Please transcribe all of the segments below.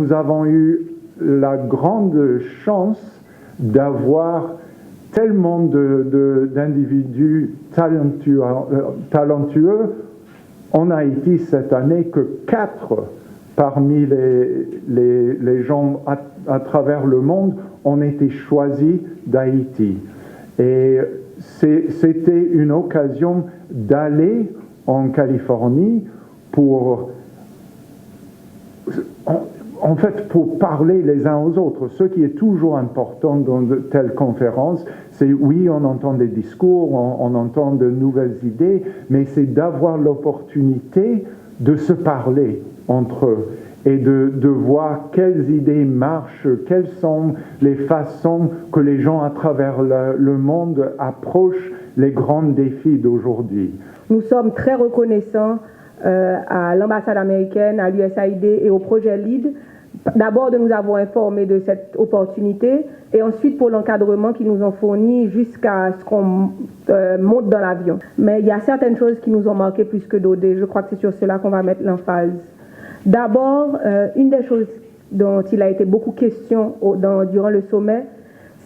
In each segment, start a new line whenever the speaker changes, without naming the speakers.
nous avons eu la grande chance d'avoir tellement d'individus talentueux en Haïti cette année que 4 parmi les gens à travers le monde ont été choisis d'Haïti. Et c'était une occasion d'aller en Californie pour parler les uns aux autres. Ce qui est toujours important dans de telles conférences, c'est oui, on entend des discours, on entend de nouvelles idées, mais c'est d'avoir l'opportunité de se parler entre eux et de voir quelles idées marchent, quelles sont les façons que les gens à travers le monde approchent les grands défis d'aujourd'hui.
Nous sommes très reconnaissants à l'ambassade américaine, à l'USAID et au projet LEAD, d'abord de nous avoir informés de cette opportunité et ensuite pour l'encadrement qu'ils nous ont fourni jusqu'à ce qu'on monte dans l'avion. Mais il y a certaines choses qui nous ont marqué plus que d'autres et je crois que c'est sur cela qu'on va mettre l'emphase. D'abord, une des choses dont il a été beaucoup question durant le sommet,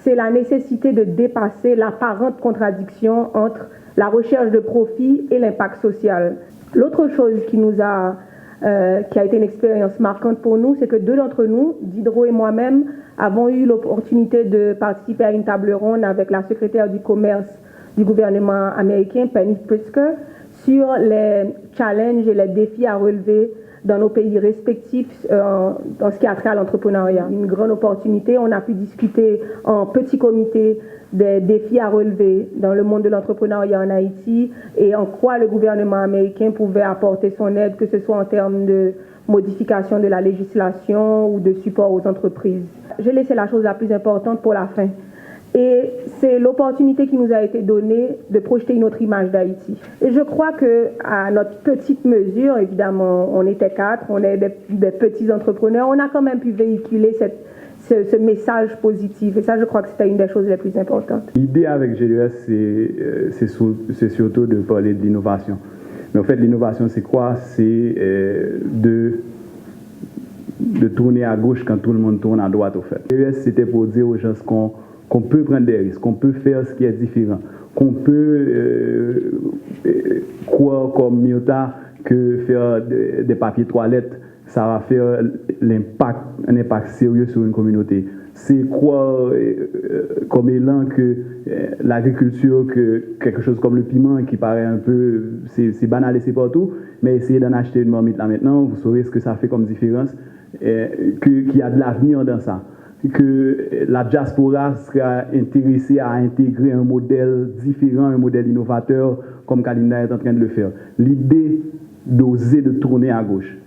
c'est la nécessité de dépasser l'apparente contradiction entre la recherche de profit et l'impact social. L'autre chose qui a été une expérience marquante pour nous, c'est que 2 d'entre nous, Diderot et moi-même, avons eu l'opportunité de participer à une table ronde avec la secrétaire du commerce du gouvernement américain, Penny Pritzker, sur les challenges et les défis à relever dans nos pays respectifs dans ce qui a trait à l'entrepreneuriat. Une grande opportunité, on a pu discuter en petit comité des défis à relever dans le monde de l'entrepreneuriat en Haïti et en quoi le gouvernement américain pouvait apporter son aide, que ce soit en termes de modification de la législation ou de support aux entreprises. J'ai laissé la chose la plus importante pour la fin. Et c'est l'opportunité qui nous a été donnée de projeter une autre image d'Haïti. Et je crois qu'à notre petite mesure, évidemment, on était 4, on est des petits entrepreneurs, on a quand même pu véhiculer ce message positif. Et ça, je crois que c'était une des choses les plus importantes.
L'idée avec GDS, c'est surtout de parler de l'innovation. Mais en fait, l'innovation, c'est quoi? C'est de tourner à gauche quand tout le monde tourne à droite, au fait. GDS, c'était pour dire aux gens qu'on peut prendre des risques, qu'on peut faire ce qui est différent, qu'on peut croire comme Myrta que faire des papiers toilettes, ça va faire un impact sérieux sur une communauté. C'est croire comme élan que l'agriculture, que quelque chose comme le piment qui paraît un peu, c'est banal et c'est partout, mais essayez d'en acheter une marmite là maintenant, vous saurez ce que ça fait comme différence, qu'il y a de l'avenir dans ça. Que la diaspora sera intéressée à intégrer un modèle différent, un modèle innovateur, comme Kalinda est en train de le faire. L'idée d'oser de tourner à gauche.